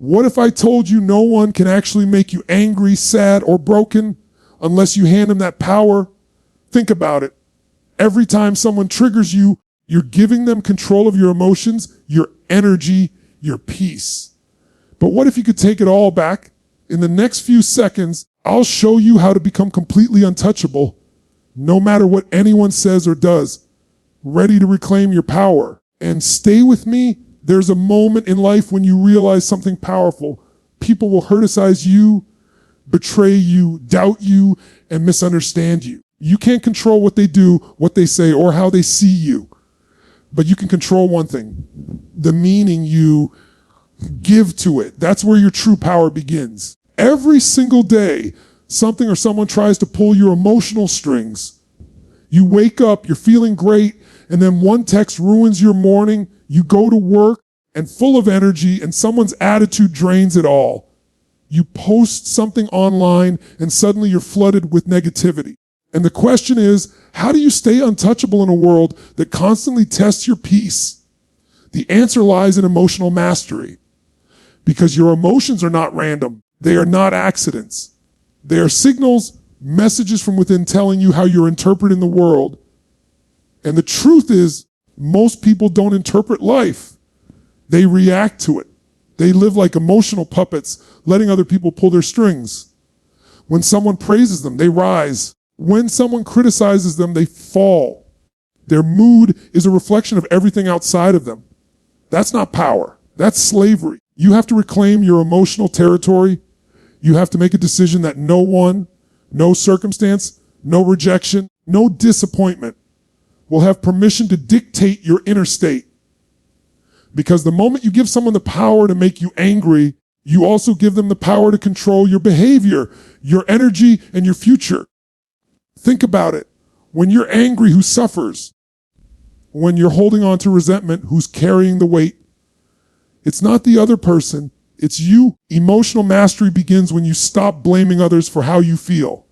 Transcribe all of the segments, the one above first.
What if I told you no one can actually make you angry, sad, or broken unless you hand them that power? Think about it. Every time someone triggers you, you're giving them control of your emotions, your energy, your peace. But what if you could take it all back? In the next few seconds, I'll show you how to become completely untouchable, no matter what anyone says or does, ready to reclaim your power. And stay with me. There's a moment in life when you realize something powerful. People will criticize you, betray you, doubt you, and misunderstand you. You can't control what they do, what they say, or how they see you. But you can control one thing, the meaning you give to it. That's where your true power begins. Every single day, something or someone tries to pull your emotional strings. You wake up, you're feeling great, and then one text ruins your morning. You go to work and full of energy, and someone's attitude drains it all. You post something online, and suddenly you're flooded with negativity. And the question is, how do you stay untouchable in a world that constantly tests your peace? The answer lies in emotional mastery. Because your emotions are not random. They are not accidents. They are signals, messages from within telling you how you're interpreting the world. And the truth is, most people don't interpret life. They react to it. They live like emotional puppets, letting other people pull their strings. When someone praises them, they rise. When someone criticizes them, they fall. Their mood is a reflection of everything outside of them. That's not power. That's slavery. You have to reclaim your emotional territory. You have to make a decision that no one, no circumstance, no rejection, no disappointment will have permission to dictate your inner state. Because the moment you give someone the power to make you angry, you also give them the power to control your behavior, your energy, and your future. Think about it. When you're angry, who suffers? When you're holding on to resentment, who's carrying the weight? It's not the other person, it's you. Emotional mastery begins when you stop blaming others for how you feel.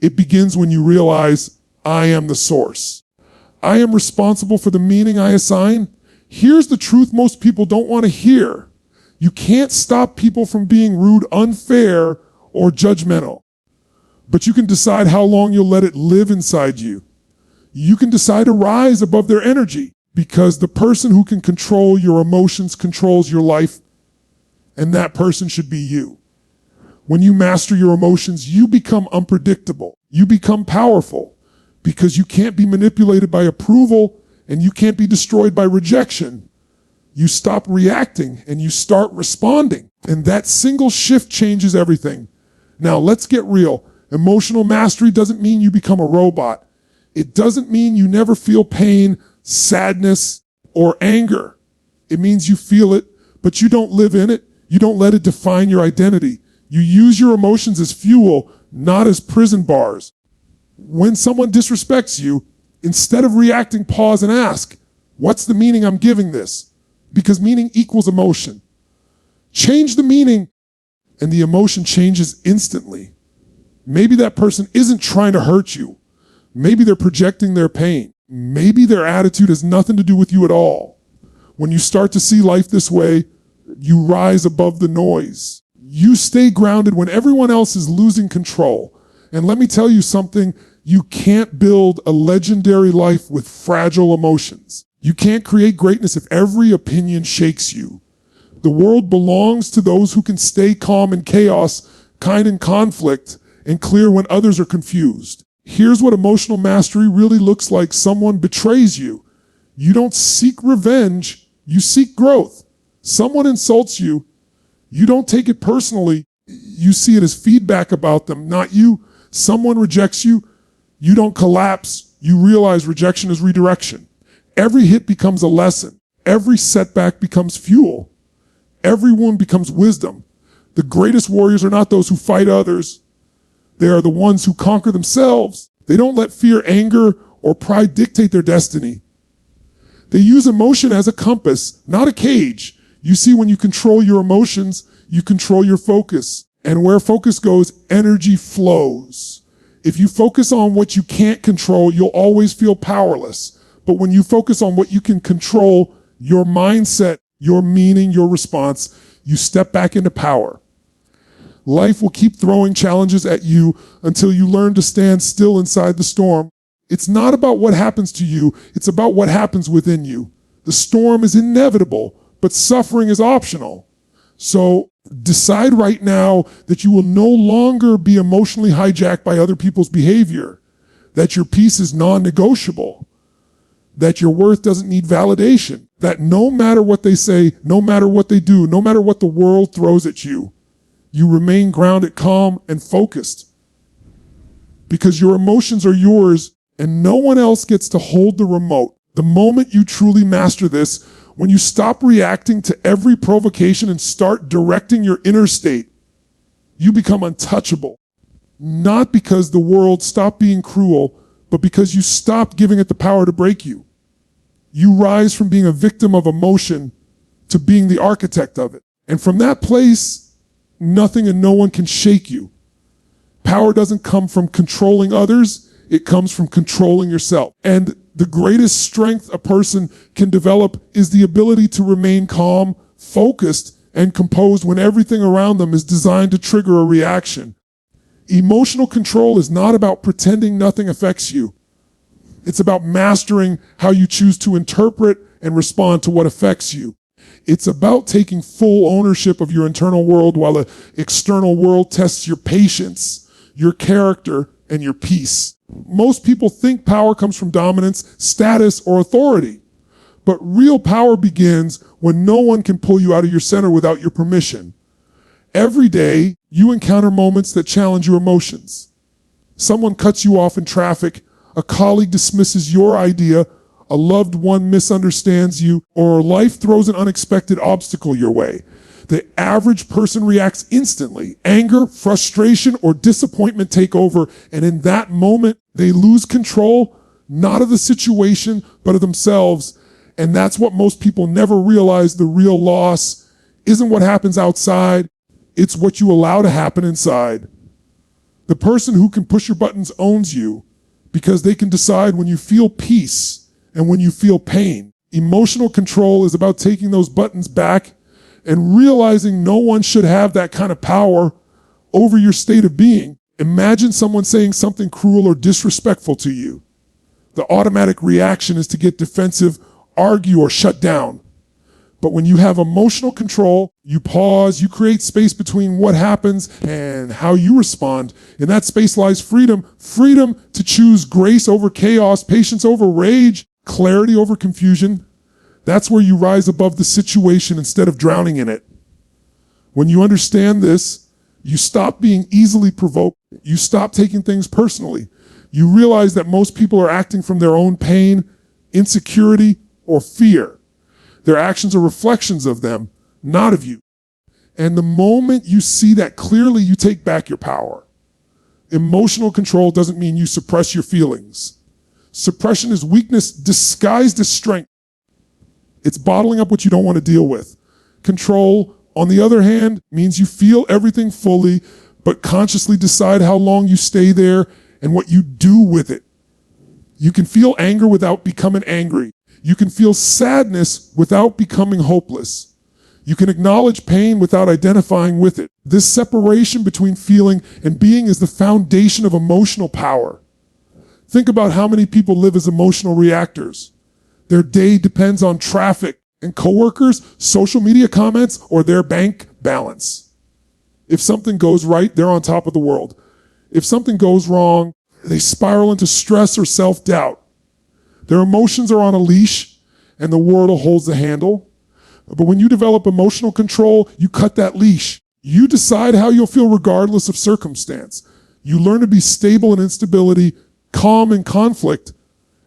It begins when you realize, I am the source. I am responsible for the meaning I assign. Here's the truth most people don't want to hear. You can't stop people from being rude, unfair, or judgmental. But you can decide how long you'll let it live inside you. You can decide to rise above their energy, because the person who can control your emotions controls your life, and that person should be you. When you master your emotions, you become unpredictable. You become powerful, because you can't be manipulated by approval, and you can't be destroyed by rejection. You stop reacting and you start responding. And that single shift changes everything. Now let's get real. Emotional mastery doesn't mean you become a robot. It doesn't mean you never feel pain, sadness, or anger. It means you feel it, but you don't live in it. You don't let it define your identity. You use your emotions as fuel, not as prison bars. When someone disrespects you, instead of reacting, pause and ask, what's the meaning I'm giving this? Because meaning equals emotion. Change the meaning, and the emotion changes instantly. Maybe that person isn't trying to hurt you. Maybe they're projecting their pain. Maybe their attitude has nothing to do with you at all. When you start to see life this way, you rise above the noise. You stay grounded when everyone else is losing control. And let me tell you something, you can't build a legendary life with fragile emotions. You can't create greatness if every opinion shakes you. The world belongs to those who can stay calm in chaos, kind in conflict, and clear when others are confused. Here's what emotional mastery really looks like. Someone betrays you. You don't seek revenge, you seek growth. Someone insults you. You don't take it personally. You see it as feedback about them, not you. Someone rejects you. You don't collapse. You realize rejection is redirection. Every hit becomes a lesson. Every setback becomes fuel. Every wound becomes wisdom. The greatest warriors are not those who fight others. They are the ones who conquer themselves. They don't let fear, anger, or pride dictate their destiny. They use emotion as a compass, not a cage. You see, when you control your emotions, you control your focus. And where focus goes, energy flows. If you focus on what you can't control, you'll always feel powerless. But when you focus on what you can control, your mindset, your meaning, your response, you step back into power. Life will keep throwing challenges at you until you learn to stand still inside the storm. It's not about what happens to you, it's about what happens within you. The storm is inevitable, but suffering is optional. So decide right now that you will no longer be emotionally hijacked by other people's behavior, that your peace is non-negotiable, that your worth doesn't need validation, that no matter what they say, no matter what they do, no matter what the world throws at you, you remain grounded, calm, and focused. Because your emotions are yours and no one else gets to hold the remote. The moment you truly master this, when you stop reacting to every provocation and start directing your inner state, you become untouchable. Not because the world stopped being cruel, but because you stopped giving it the power to break you. You rise from being a victim of emotion to being the architect of it. And from that place, nothing and no one can shake you. Power doesn't come from controlling others. It comes from controlling yourself. And the greatest strength a person can develop is the ability to remain calm, focused, and composed when everything around them is designed to trigger a reaction. Emotional control is not about pretending nothing affects you. It's about mastering how you choose to interpret and respond to what affects you. It's about taking full ownership of your internal world while the external world tests your patience, your character, and your peace. Most people think power comes from dominance, status, or authority. But real power begins when no one can pull you out of your center without your permission. Every day, you encounter moments that challenge your emotions. Someone cuts you off in traffic, a colleague dismisses your idea, a loved one misunderstands you, or life throws an unexpected obstacle your way. The average person reacts instantly. Anger, frustration, or disappointment take over, and in that moment, they lose control, not of the situation, but of themselves. And that's what most people never realize. The real loss isn't what happens outside, it's what you allow to happen inside. The person who can push your buttons owns you because they can decide when you feel peace and when you feel pain. Emotional control is about taking those buttons back and realizing no one should have that kind of power over your state of being. Imagine someone saying something cruel or disrespectful to you. The automatic reaction is to get defensive, argue, or shut down. But when you have emotional control, you pause, you create space between what happens and how you respond. In that space lies freedom. Freedom to choose grace over chaos, patience over rage, clarity over confusion. That's where you rise above the situation instead of drowning in it. When you understand this, you stop being easily provoked. You stop taking things personally. You realize that most people are acting from their own pain, insecurity, or fear. Their actions are reflections of them, not of you. And the moment you see that clearly, you take back your power. Emotional control doesn't mean you suppress your feelings. Suppression is weakness disguised as strength. It's bottling up what you don't want to deal with. Control, on the other hand, means you feel everything fully, but consciously decide how long you stay there and what you do with it. You can feel anger without becoming angry. You can feel sadness without becoming hopeless. You can acknowledge pain without identifying with it. This separation between feeling and being is the foundation of emotional power. Think about how many people live as emotional reactors. Their day depends on traffic and coworkers, social media comments, or their bank balance. If something goes right, they're on top of the world. If something goes wrong, they spiral into stress or self-doubt. Their emotions are on a leash, and the world holds the handle. But when you develop emotional control, you cut that leash. You decide how you'll feel regardless of circumstance. You learn to be stable in instability, calm in conflict,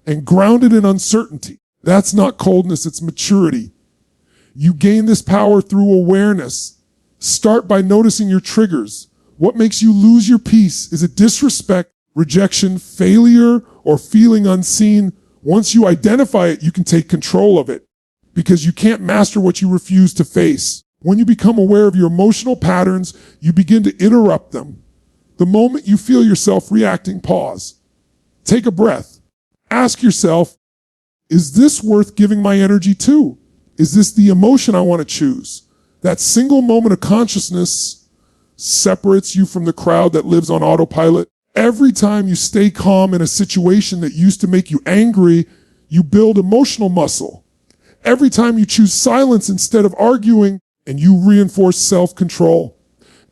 and grounded in uncertainty. That's not coldness, it's maturity. You gain this power through awareness. Start by noticing your triggers. What makes you lose your peace? Is it disrespect, rejection, failure, or feeling unseen? Once you identify it, you can take control of it because you can't master what you refuse to face. When you become aware of your emotional patterns, you begin to interrupt them. The moment you feel yourself reacting, pause. Take a breath. Ask yourself, is this worth giving my energy to? Is this the emotion I want to choose? That single moment of consciousness separates you from the crowd that lives on autopilot. Every time you stay calm in a situation that used to make you angry, you build emotional muscle. Every time you choose silence instead of arguing, and you reinforce self-control.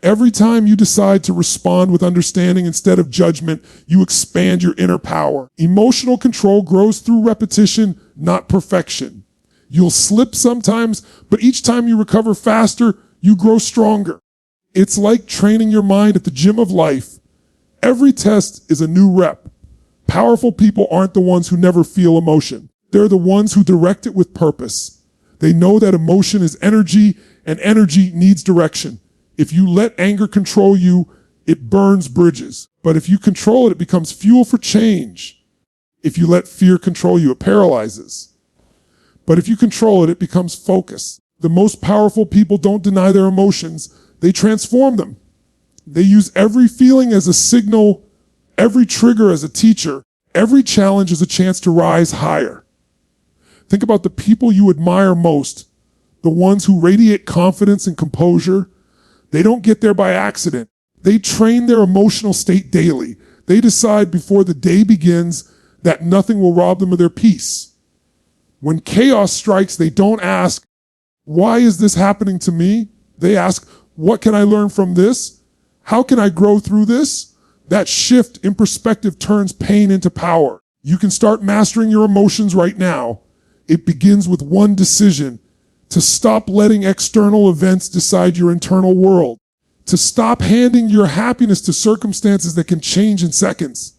Every time you decide to respond with understanding instead of judgment, you expand your inner power. Emotional control grows through repetition, not perfection. You'll slip sometimes, but each time you recover faster, you grow stronger. It's like training your mind at the gym of life. Every test is a new rep. Powerful people aren't the ones who never feel emotion. They're the ones who direct it with purpose. They know that emotion is energy, and energy needs direction. If you let anger control you, it burns bridges. But if you control it, it becomes fuel for change. If you let fear control you, it paralyzes. But if you control it, it becomes focus. The most powerful people don't deny their emotions. They transform them. They use every feeling as a signal, every trigger as a teacher, every challenge as a chance to rise higher. Think about the people you admire most, the ones who radiate confidence and composure. They don't get there by accident. They train their emotional state daily. They decide before the day begins that nothing will rob them of their peace. When chaos strikes, they don't ask, why is this happening to me? They ask, what can I learn from this? How can I grow through this? That shift in perspective turns pain into power. You can start mastering your emotions right now. It begins with one decision: to stop letting external events decide your internal world, to stop handing your happiness to circumstances that can change in seconds,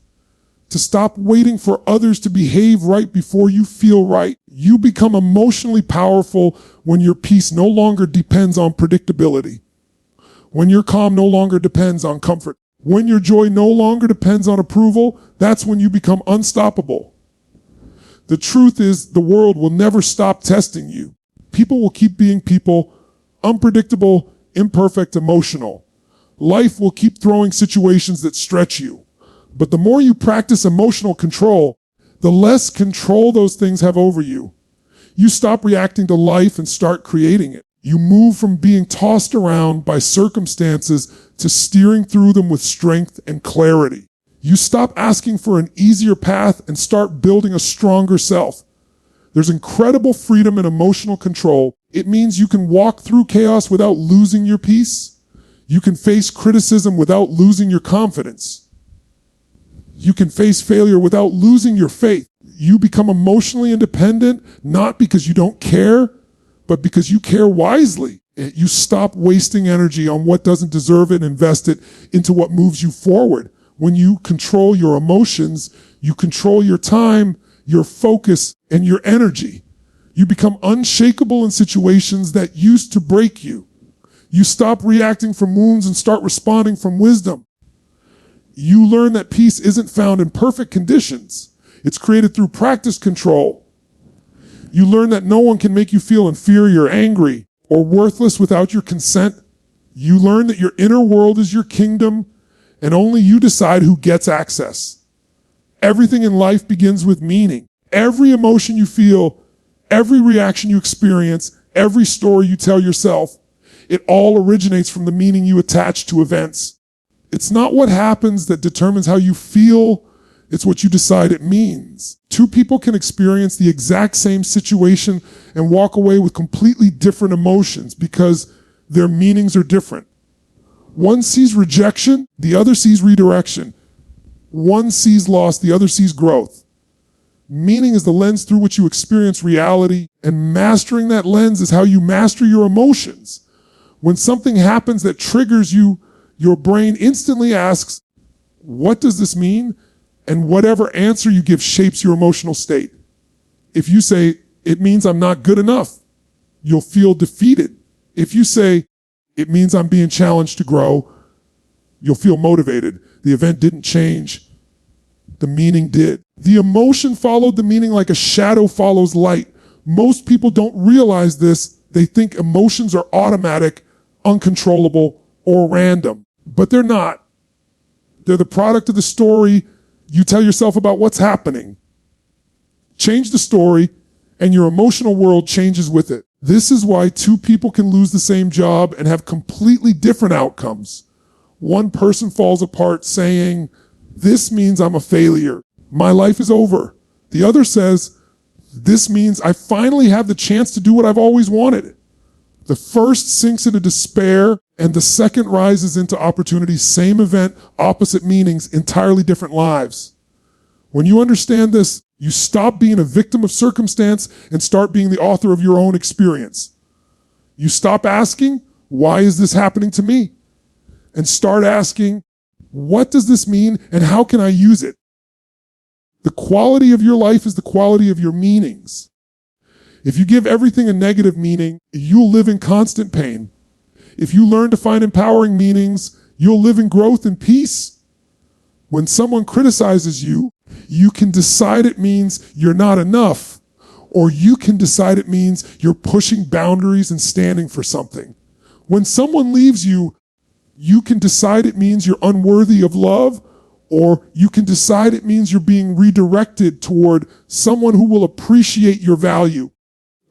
to stop waiting for others to behave right before you feel right. You become emotionally powerful when your peace no longer depends on predictability, when your calm no longer depends on comfort, when your joy no longer depends on approval. That's when you become unstoppable. The truth is, the world will never stop testing you. People will keep being people, unpredictable, imperfect, emotional. Life will keep throwing situations that stretch you. But the more you practice emotional control, the less control those things have over you. You stop reacting to life and start creating it. You move from being tossed around by circumstances to steering through them with strength and clarity. You stop asking for an easier path and start building a stronger self. There's incredible freedom in emotional control. It means you can walk through chaos without losing your peace. You can face criticism without losing your confidence. You can face failure without losing your faith. You become emotionally independent, not because you don't care, but because you care wisely. You stop wasting energy on what doesn't deserve it and invest it into what moves you forward. When you control your emotions, you control your time, your focus, and your energy. You become unshakable in situations that used to break you. You stop reacting from wounds and start responding from wisdom. You learn that peace isn't found in perfect conditions. It's created through practice control. You learn that no one can make you feel inferior, angry, or worthless without your consent. You learn that your inner world is your kingdom, and only you decide who gets access. Everything in life begins with meaning. Every emotion you feel, every reaction you experience, every story you tell yourself, it all originates from the meaning you attach to events. It's not what happens that determines how you feel, it's what you decide it means. Two people can experience the exact same situation and walk away with completely different emotions because their meanings are different. One sees rejection, the other sees redirection. One sees loss, the other sees growth. Meaning is the lens through which you experience reality, and mastering that lens is how you master your emotions. When something happens that triggers you, your brain instantly asks, what does this mean? And whatever answer you give shapes your emotional state. If you say, it means I'm not good enough, you'll feel defeated. If you say, it means I'm being challenged to grow, you'll feel motivated. The event didn't change. The meaning did. The emotion followed the meaning like a shadow follows light. Most people don't realize this. They think emotions are automatic, uncontrollable, or random. But they're not. They're the product of the story you tell yourself about what's happening. Change the story, and your emotional world changes with it. This is why two people can lose the same job and have completely different outcomes. One person falls apart saying, "This means I'm a failure. My life is over." The other says, "This means I finally have the chance to do what I've always wanted." The first sinks into despair and the second rises into opportunity. Same event, opposite meanings, entirely different lives. When you understand this, you stop being a victim of circumstance and start being the author of your own experience. You stop asking, "Why is this happening to me?" and start asking, "What does this mean and how can I use it?" The quality of your life is the quality of your meanings. If you give everything a negative meaning, you'll live in constant pain. If you learn to find empowering meanings, you'll live in growth and peace. When someone criticizes you, you can decide it means you're not enough, or you can decide it means you're pushing boundaries and standing for something. When someone leaves you, you can decide it means you're unworthy of love, or you can decide it means you're being redirected toward someone who will appreciate your value.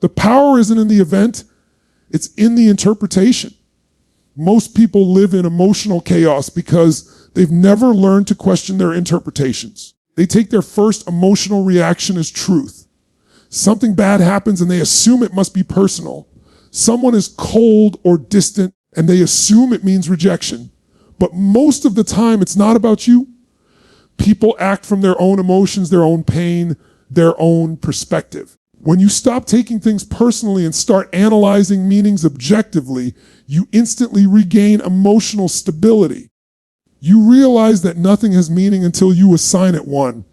The power isn't in the event, it's in the interpretation. Most people live in emotional chaos because they've never learned to question their interpretations. They take their first emotional reaction as truth. Something bad happens and they assume it must be personal. Someone is cold or distant and they assume it means rejection. But most of the time, it's not about you. People act from their own emotions, their own pain, their own perspective. When you stop taking things personally and start analyzing meanings objectively, you instantly regain emotional stability. You realize that nothing has meaning until you assign it one.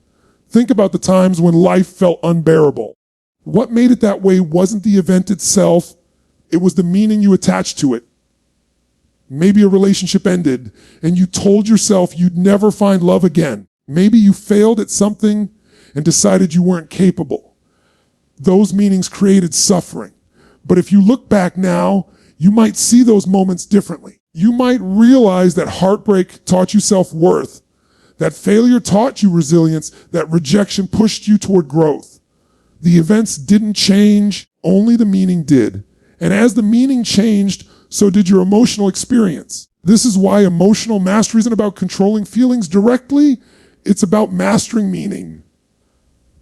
Think about the times when life felt unbearable. What made it that way wasn't the event itself, it was the meaning you attached to it. Maybe a relationship ended and you told yourself you'd never find love again. Maybe you failed at something and decided you weren't capable. Those meanings created suffering. But if you look back now, you might see those moments differently. You might realize that heartbreak taught you self-worth, that failure taught you resilience, that rejection pushed you toward growth. The events didn't change, only the meaning did. And as the meaning changed, so did your emotional experience. This is why emotional mastery isn't about controlling feelings directly, it's about mastering meaning.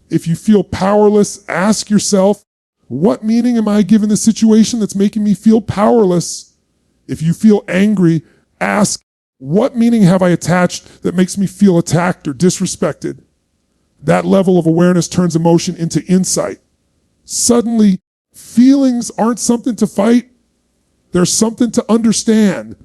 If you feel powerless, ask yourself, what meaning am I giving the situation that's making me feel powerless? If you feel angry, ask, what meaning have I attached that makes me feel attacked or disrespected? That level of awareness turns emotion into insight. Suddenly, feelings aren't something to fight, they're something to understand.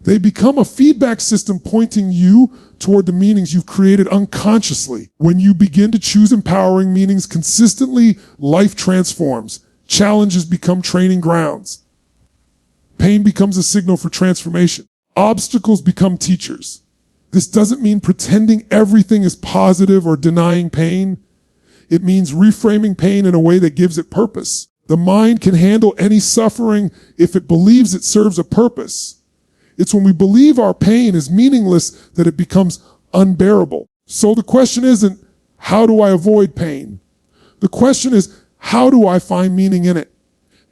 They become a feedback system pointing you toward the meanings you've created unconsciously. When you begin to choose empowering meanings consistently, life transforms. Challenges become training grounds. Pain becomes a signal for transformation. Obstacles become teachers. This doesn't mean pretending everything is positive or denying pain. It means reframing pain in a way that gives it purpose. The mind can handle any suffering if it believes it serves a purpose. It's when we believe our pain is meaningless that it becomes unbearable. So the question isn't, how do I avoid pain? The question is, how do I find meaning in it?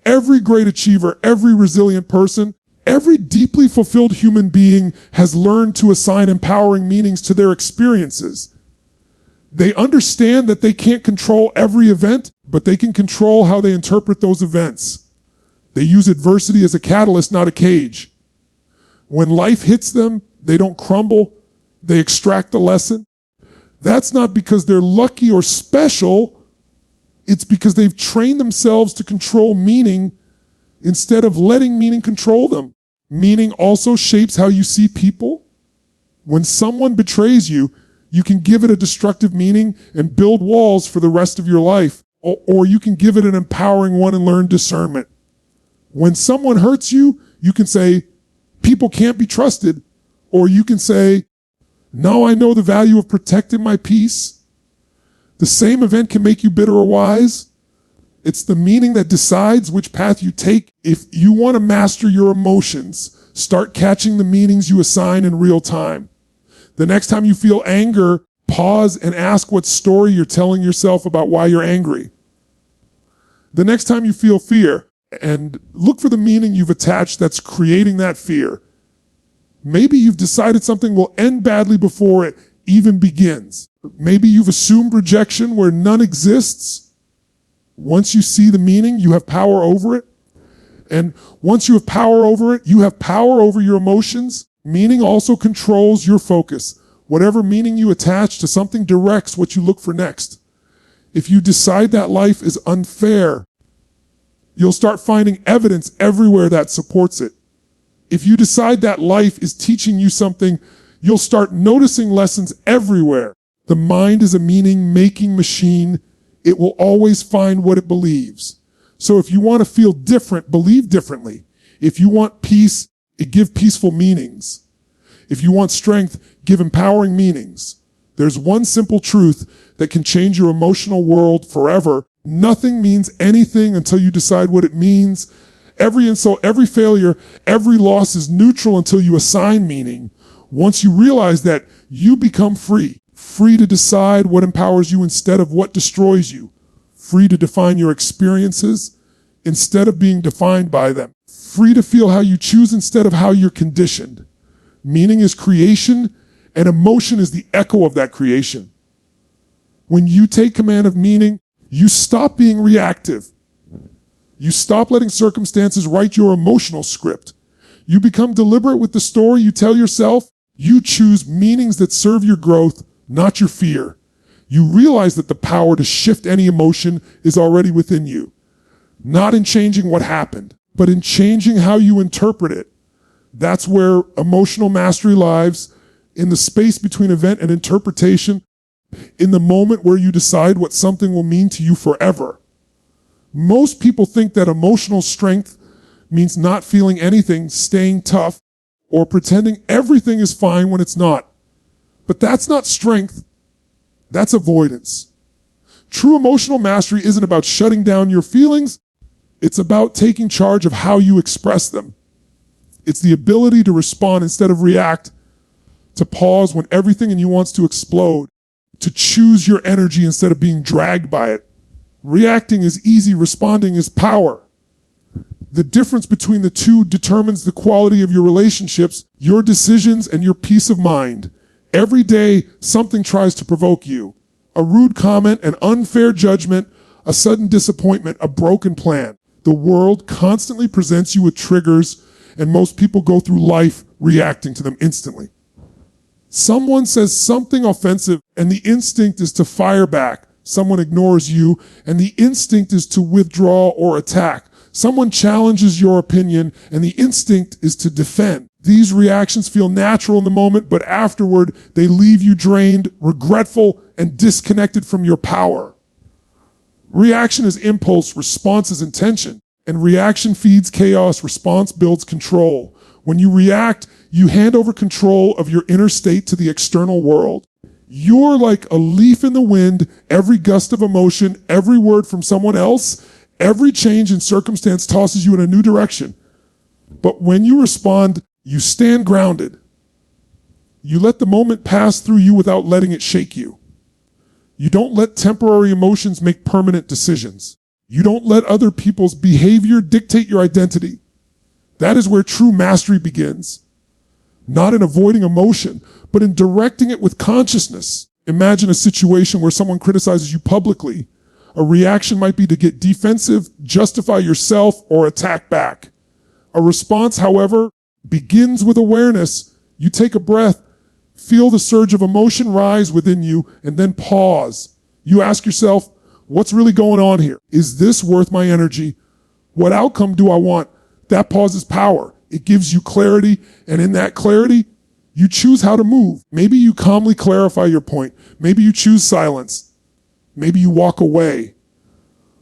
Every great achiever, every resilient person, every deeply fulfilled human being has learned to assign empowering meanings to their experiences. They understand that they can't control every event, but they can control how they interpret those events. They use adversity as a catalyst, not a cage. When life hits them, they don't crumble, they extract the lesson. That's not because they're lucky or special, it's because they've trained themselves to control meaning instead of letting meaning control them. Meaning also shapes how you see people. When someone betrays you, you can give it a destructive meaning and build walls for the rest of your life, or you can give it an empowering one and learn discernment. When someone hurts you, you can say, people can't be trusted, or you can say, now I know the value of protecting my peace. The same event can make you bitter or wise. It's the meaning that decides which path you take. If you want to master your emotions, start catching the meanings you assign in real time. The next time you feel anger, pause and ask what story you're telling yourself about why you're angry. The next time you feel fear, and look for the meaning you've attached that's creating that fear. Maybe you've decided something will end badly before it even begins. Maybe you've assumed rejection where none exists. Once you see the meaning, you have power over it. And once you have power over it, you have power over your emotions. Meaning also controls your focus. Whatever meaning you attach to something directs what you look for next. If you decide that life is unfair, you'll start finding evidence everywhere that supports it. If you decide that life is teaching you something, you'll start noticing lessons everywhere. The mind is a meaning-making machine. It will always find what it believes. So if you want to feel different, believe differently. If you want peace, give peaceful meanings. If you want strength, give empowering meanings. There's one simple truth that can change your emotional world forever. Nothing means anything until you decide what it means. Every insult, every failure, every loss is neutral until you assign meaning. Once you realize that, you become free. Free to decide what empowers you instead of what destroys you. Free to define your experiences instead of being defined by them. Free to feel how you choose instead of how you're conditioned. Meaning is creation, and emotion is the echo of that creation. When you take command of meaning, you stop being reactive. You stop letting circumstances write your emotional script. You become deliberate with the story you tell yourself. You choose meanings that serve your growth, not your fear. You realize that the power to shift any emotion is already within you. Not in changing what happened, but in changing how you interpret it. That's where emotional mastery lies, in the space between event and interpretation, in the moment where you decide what something will mean to you forever. Most people think that emotional strength means not feeling anything, staying tough, or pretending everything is fine when it's not. But that's not strength. That's avoidance. True emotional mastery isn't about shutting down your feelings. It's about taking charge of how you express them. It's the ability to respond instead of react, to pause when everything in you wants to explode, to choose your energy instead of being dragged by it. Reacting is easy, responding is power. The difference between the two determines the quality of your relationships, your decisions, and your peace of mind. Every day, something tries to provoke you. A rude comment, an unfair judgment, a sudden disappointment, a broken plan. The world constantly presents you with triggers, and most people go through life reacting to them instantly. Someone says something offensive, and the instinct is to fire back. Someone ignores you, and the instinct is to withdraw or attack. Someone challenges your opinion, and the instinct is to defend. These reactions feel natural in the moment, but afterward, they leave you drained, regretful, and disconnected from your power. Reaction is impulse, response is intention. And reaction feeds chaos, response builds control. When you react, you hand over control of your inner state to the external world. You're like a leaf in the wind. Every gust of emotion, every word from someone else, every change in circumstance tosses you in a new direction. But when you respond, you stand grounded. You let the moment pass through you without letting it shake you. You don't let temporary emotions make permanent decisions. You don't let other people's behavior dictate your identity. That is where true mastery begins. Not in avoiding emotion, but in directing it with consciousness. Imagine a situation where someone criticizes you publicly. A reaction might be to get defensive, justify yourself, or attack back. A response, however, begins with awareness. You take a breath, feel the surge of emotion rise within you, and then pause. You ask yourself, what's really going on here? Is this worth my energy? What outcome do I want? That pause is power. It gives you clarity, and in that clarity, you choose how to move. Maybe you calmly clarify your point. Maybe you choose silence. Maybe you walk away.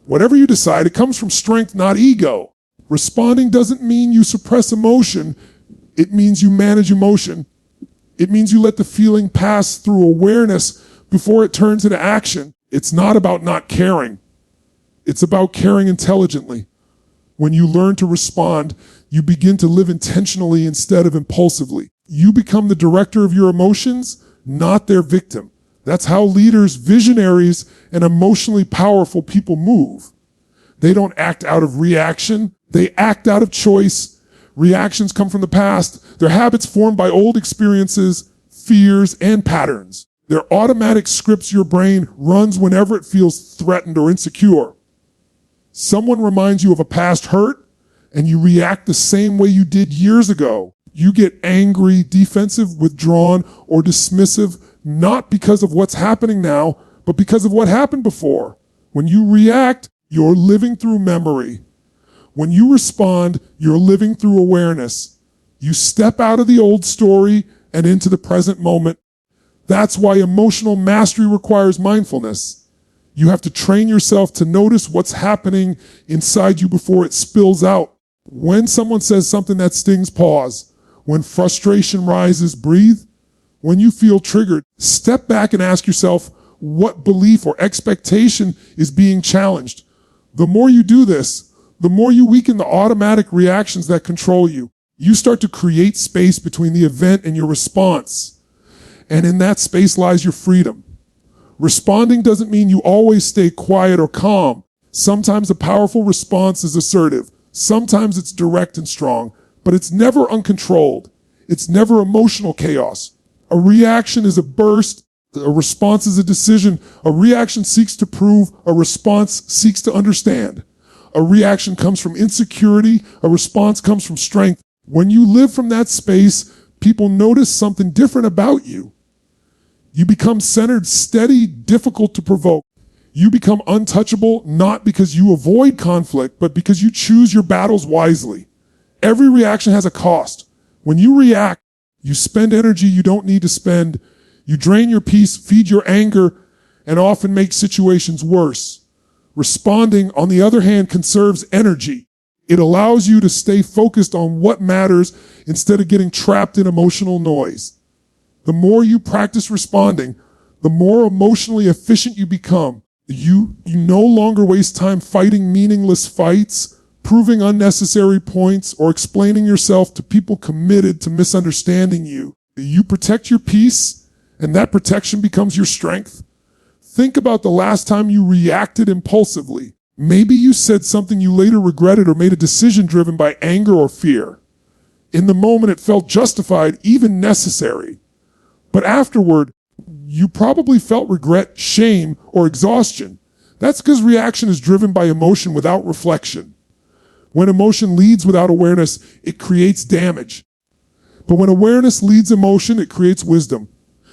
Whatever you decide, it comes from strength, not ego. Responding doesn't mean you suppress emotion. It means you manage emotion. It means you let the feeling pass through awareness before it turns into action. It's not about not caring. It's about caring intelligently. When you learn to respond, you begin to live intentionally instead of impulsively. You become the director of your emotions, not their victim. That's how leaders, visionaries, and emotionally powerful people move. They don't act out of reaction. They act out of choice. Reactions come from the past. They're habits formed by old experiences, fears, and patterns. They're automatic scripts your brain runs whenever it feels threatened or insecure. Someone reminds you of a past hurt, and you react the same way you did years ago. You get angry, defensive, withdrawn, or dismissive, not because of what's happening now, but because of what happened before. When you react, you're living through memory. When you respond, you're living through awareness. You step out of the old story and into the present moment. That's why emotional mastery requires mindfulness. You have to train yourself to notice what's happening inside you before it spills out. When someone says something that stings, pause. When frustration rises, breathe. When you feel triggered, step back and ask yourself what belief or expectation is being challenged. The more you do this, the more you weaken the automatic reactions that control you. You start to create space between the event and your response. And in that space lies your freedom. Responding doesn't mean you always stay quiet or calm. Sometimes a powerful response is assertive. Sometimes it's direct and strong, but it's never uncontrolled. It's never emotional chaos. A reaction is a burst. A response is a decision. A reaction seeks to prove. A response seeks to understand. A reaction comes from insecurity. A response comes from strength. When you live from that space, people notice something different about you. You become centered, steady, difficult to provoke. You become untouchable, not because you avoid conflict, but because you choose your battles wisely. Every reaction has a cost. When you react, you spend energy you don't need to spend. You drain your peace, feed your anger, and often make situations worse. Responding, on the other hand, conserves energy. It allows you to stay focused on what matters instead of getting trapped in emotional noise. The more you practice responding, the more emotionally efficient you become. You no longer waste time fighting meaningless fights, proving unnecessary points, or explaining yourself to people committed to misunderstanding you. You protect your peace, and that protection becomes your strength. Think about the last time you reacted impulsively. Maybe you said something you later regretted or made a decision driven by anger or fear. In the moment, it felt justified, even necessary. But afterward, you probably felt regret, shame, or exhaustion. That's because reaction is driven by emotion without reflection. When emotion leads without awareness, it creates damage. But when awareness leads emotion, it creates wisdom.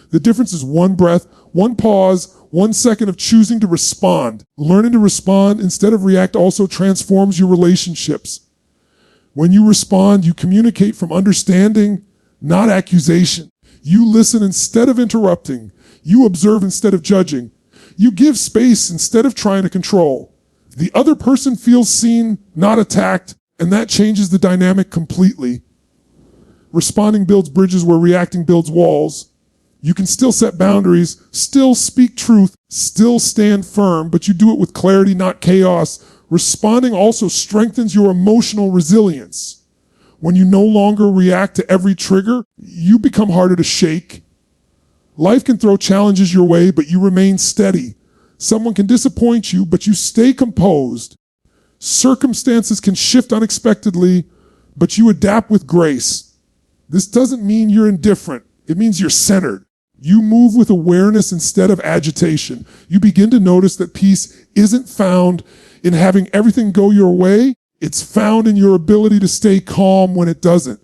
The difference is one breath, one pause, 1 second of choosing to respond. Learning to respond instead of react also transforms your relationships. When you respond, you communicate from understanding, not accusation. You listen instead of interrupting. You observe instead of judging. You give space instead of trying to control. The other person feels seen, not attacked, and that changes the dynamic completely. Responding builds bridges where reacting builds walls. You can still set boundaries, still speak truth, still stand firm, but you do it with clarity, not chaos. Responding also strengthens your emotional resilience. When you no longer react to every trigger, you become harder to shake. Life can throw challenges your way, but you remain steady. Someone can disappoint you, but you stay composed. Circumstances can shift unexpectedly, but you adapt with grace. This doesn't mean you're indifferent. It means you're centered. You move with awareness instead of agitation. You begin to notice that peace isn't found in having everything go your way. It's found in your ability to stay calm when it doesn't.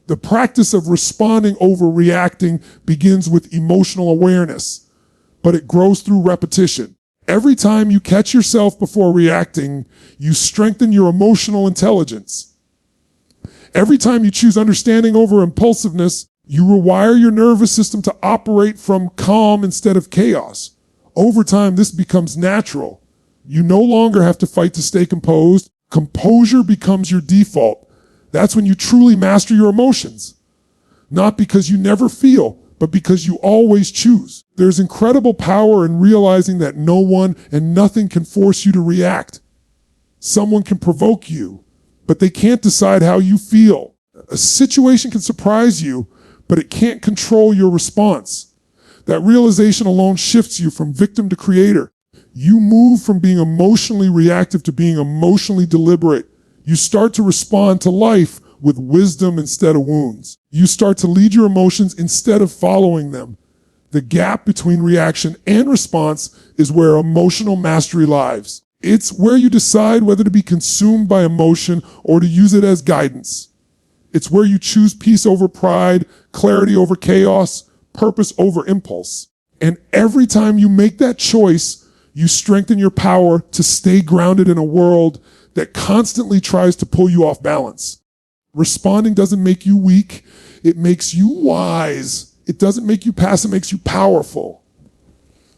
The practice of responding over reacting begins with emotional awareness, but it grows through repetition. Every time you catch yourself before reacting, you strengthen your emotional intelligence. Every time you choose understanding over impulsiveness, you rewire your nervous system to operate from calm instead of chaos. Over time, this becomes natural. You no longer have to fight to stay composed. Composure becomes your default. That's when you truly master your emotions. Not because you never feel, but because you always choose. There's incredible power in realizing that no one and nothing can force you to react. Someone can provoke you, but they can't decide how you feel. A situation can surprise you, but it can't control your response. That realization alone shifts you from victim to creator. You move from being emotionally reactive to being emotionally deliberate. You start to respond to life with wisdom instead of wounds. You start to lead your emotions instead of following them. The gap between reaction and response is where emotional mastery lies. It's where you decide whether to be consumed by emotion or to use it as guidance. It's where you choose peace over pride, clarity over chaos, purpose over impulse. And every time you make that choice, you strengthen your power to stay grounded in a world that constantly tries to pull you off balance. Responding doesn't make you weak. It makes you wise. It doesn't make you passive, it makes you powerful.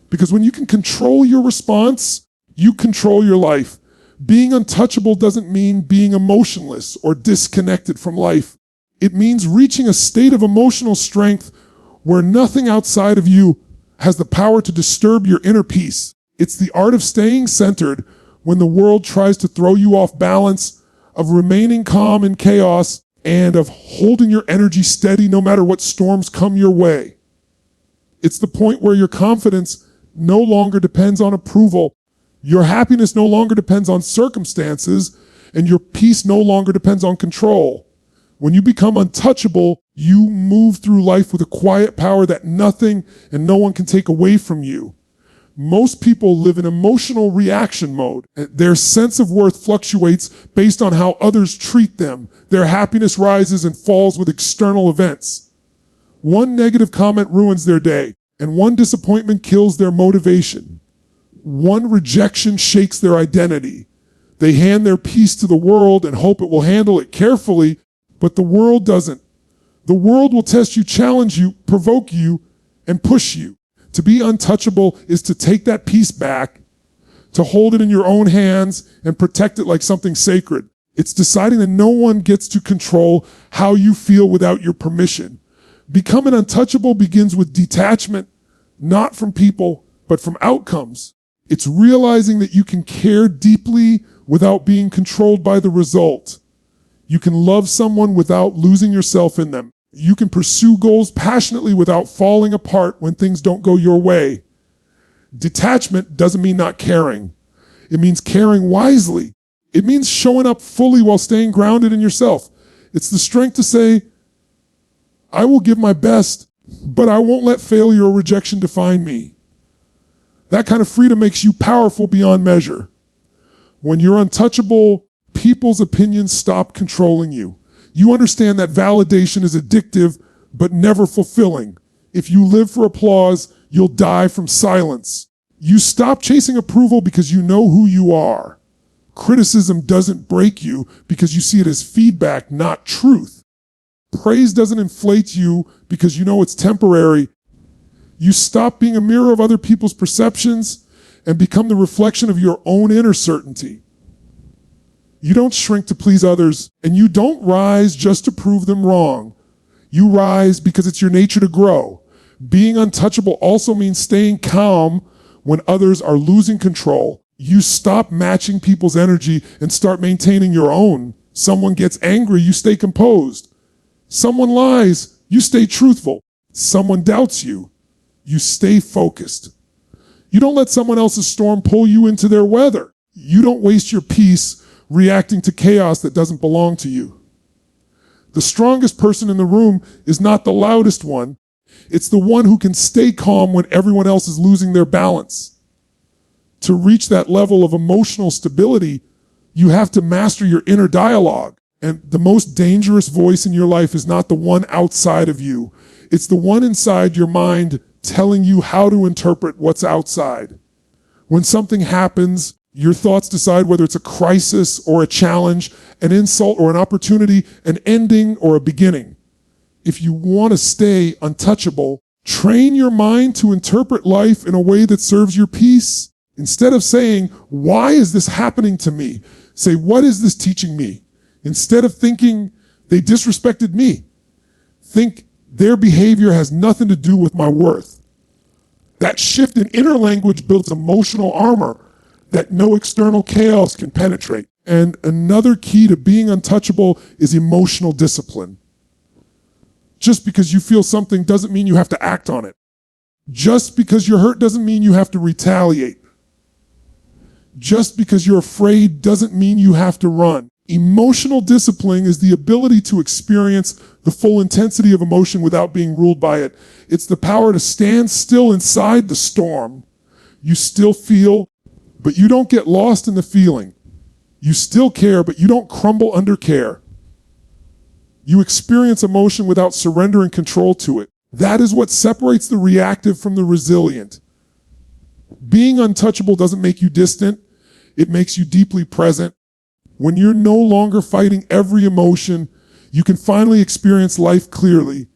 Because when you can control your response, you control your life. Being untouchable doesn't mean being emotionless or disconnected from life. It means reaching a state of emotional strength where nothing outside of you has the power to disturb your inner peace. It's the art of staying centered when the world tries to throw you off balance, of remaining calm in chaos, and of holding your energy steady no matter what storms come your way. It's the point where your confidence no longer depends on approval, your happiness no longer depends on circumstances, and your peace no longer depends on control. When you become untouchable, you move through life with a quiet power that nothing and no one can take away from you. Most people live in emotional reaction mode. Their sense of worth fluctuates based on how others treat them. Their happiness rises and falls with external events. One negative comment ruins their day, and one disappointment kills their motivation. One rejection shakes their identity. They hand their peace to the world and hope it will handle it carefully, but the world doesn't. The world will test you, challenge you, provoke you, and push you. To be untouchable is to take that peace back, to hold it in your own hands and protect it like something sacred. It's deciding that no one gets to control how you feel without your permission. Becoming untouchable begins with detachment, not from people, but from outcomes. It's realizing that you can care deeply without being controlled by the result. You can love someone without losing yourself in them. You can pursue goals passionately without falling apart when things don't go your way. Detachment doesn't mean not caring. It means caring wisely. It means showing up fully while staying grounded in yourself. It's the strength to say, I will give my best, but I won't let failure or rejection define me. That kind of freedom makes you powerful beyond measure. When you're untouchable, people's opinions stop controlling you. You understand that validation is addictive, but never fulfilling. If you live for applause, you'll die from silence. You stop chasing approval because you know who you are. Criticism doesn't break you because you see it as feedback, not truth. Praise doesn't inflate you because you know it's temporary. You stop being a mirror of other people's perceptions and become the reflection of your own inner certainty. You don't shrink to please others, and you don't rise just to prove them wrong. You rise because it's your nature to grow. Being untouchable also means staying calm when others are losing control. You stop matching people's energy and start maintaining your own. Someone gets angry, you stay composed. Someone lies, you stay truthful. Someone doubts you, you stay focused. You don't let someone else's storm pull you into their weather. You don't waste your peace reacting to chaos that doesn't belong to you. The strongest person in the room is not the loudest one. It's the one who can stay calm when everyone else is losing their balance. To reach that level of emotional stability, you have to master your inner dialogue. And the most dangerous voice in your life is not the one outside of you. It's the one inside your mind telling you how to interpret what's outside. When something happens, your thoughts decide whether it's a crisis or a challenge, an insult or an opportunity, an ending or a beginning. If you want to stay untouchable, train your mind to interpret life in a way that serves your peace. Instead of saying, why is this happening to me? Say, what is this teaching me? Instead of thinking they disrespected me, think their behavior has nothing to do with my worth. That shift in inner language builds emotional armor that no external chaos can penetrate. And another key to being untouchable is emotional discipline. Just because you feel something doesn't mean you have to act on it. Just because you're hurt doesn't mean you have to retaliate. Just because you're afraid doesn't mean you have to run. Emotional discipline is the ability to experience the full intensity of emotion without being ruled by it. It's the power to stand still inside the storm. You still feel, but you don't get lost in the feeling. You still care, but you don't crumble under care. You experience emotion without surrendering control to it. That is what separates the reactive from the resilient. Being untouchable doesn't make you distant. It makes you deeply present. When you're no longer fighting every emotion, you can finally experience life clearly.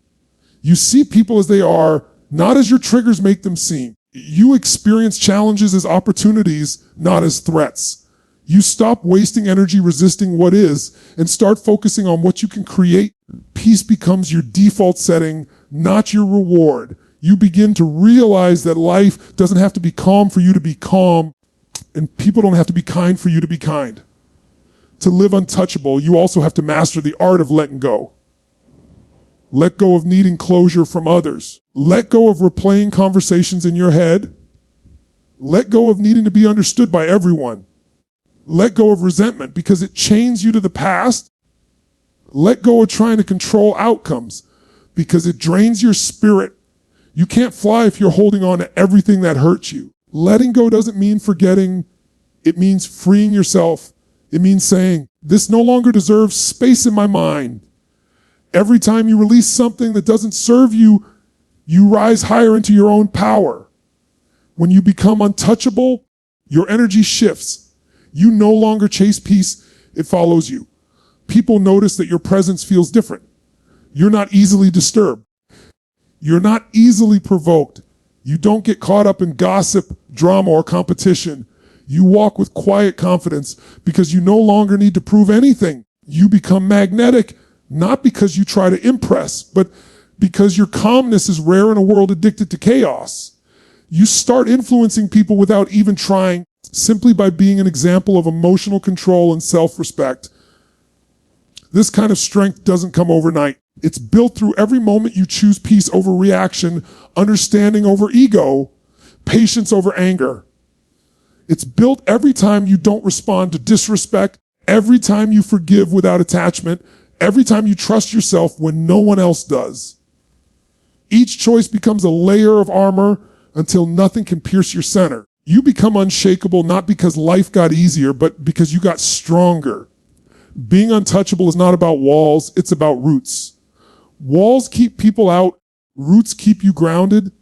You see people as they are, not as your triggers make them seem. You experience challenges as opportunities, not as threats. You stop wasting energy resisting what is and start focusing on what you can create. Peace becomes your default setting, not your reward. You begin to realize that life doesn't have to be calm for you to be calm, and people don't have to be kind for you to be kind. To live untouchable, you also have to master the art of letting go. Let go of needing closure from others. Let go of replaying conversations in your head. Let go of needing to be understood by everyone. Let go of resentment because it chains you to the past. Let go of trying to control outcomes because it drains your spirit. You can't fly if you're holding on to everything that hurts you. Letting go doesn't mean forgetting. It means freeing yourself. It means saying, this no longer deserves space in my mind. Every time you release something that doesn't serve you, you rise higher into your own power. When you become untouchable, your energy shifts. You no longer chase peace, it follows you. People notice that your presence feels different. You're not easily disturbed. You're not easily provoked. You don't get caught up in gossip, drama, or competition. You walk with quiet confidence because you no longer need to prove anything. You become magnetic, not because you try to impress, but because your calmness is rare in a world addicted to chaos. You start influencing people without even trying, simply by being an example of emotional control and self-respect. This kind of strength doesn't come overnight. It's built through every moment you choose peace over reaction, understanding over ego, patience over anger. It's built every time you don't respond to disrespect, every time you forgive without attachment, every time you trust yourself when no one else does. Each choice becomes a layer of armor until nothing can pierce your center. You become unshakable not because life got easier, but because you got stronger. Being untouchable is not about walls, it's about roots. Walls keep people out, roots keep you grounded.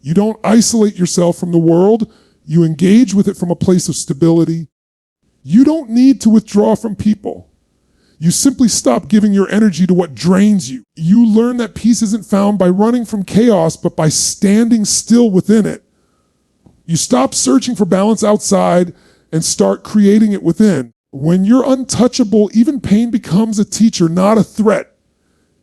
You don't isolate yourself from the world, you engage with it from a place of stability. You don't need to withdraw from people. You simply stop giving your energy to what drains you. You learn that peace isn't found by running from chaos, but by standing still within it. You stop searching for balance outside and start creating it within. When you're untouchable, even pain becomes a teacher, not a threat.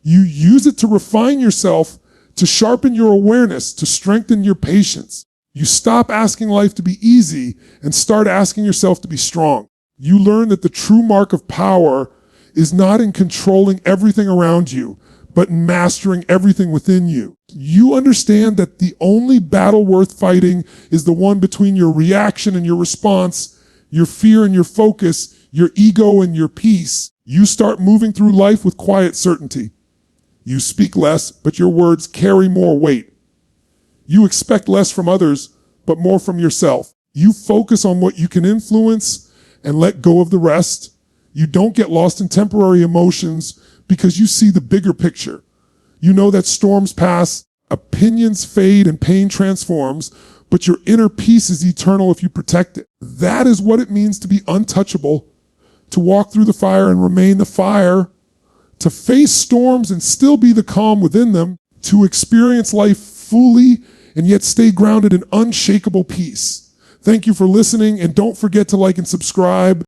You use it to refine yourself, to sharpen your awareness, to strengthen your patience. You stop asking life to be easy and start asking yourself to be strong. You learn that the true mark of power is not in controlling everything around you, but in mastering everything within you. You understand that the only battle worth fighting is the one between your reaction and your response, your fear and your focus, your ego and your peace. You start moving through life with quiet certainty. You speak less, but your words carry more weight. You expect less from others, but more from yourself. You focus on what you can influence and let go of the rest. You don't get lost in temporary emotions because you see the bigger picture. You know that storms pass, opinions fade, and pain transforms, but your inner peace is eternal if you protect it. That is what it means to be untouchable, to walk through the fire and remain the fire, to face storms and still be the calm within them, to experience life fully and yet stay grounded in unshakable peace. Thank you for listening, and don't forget to like and subscribe.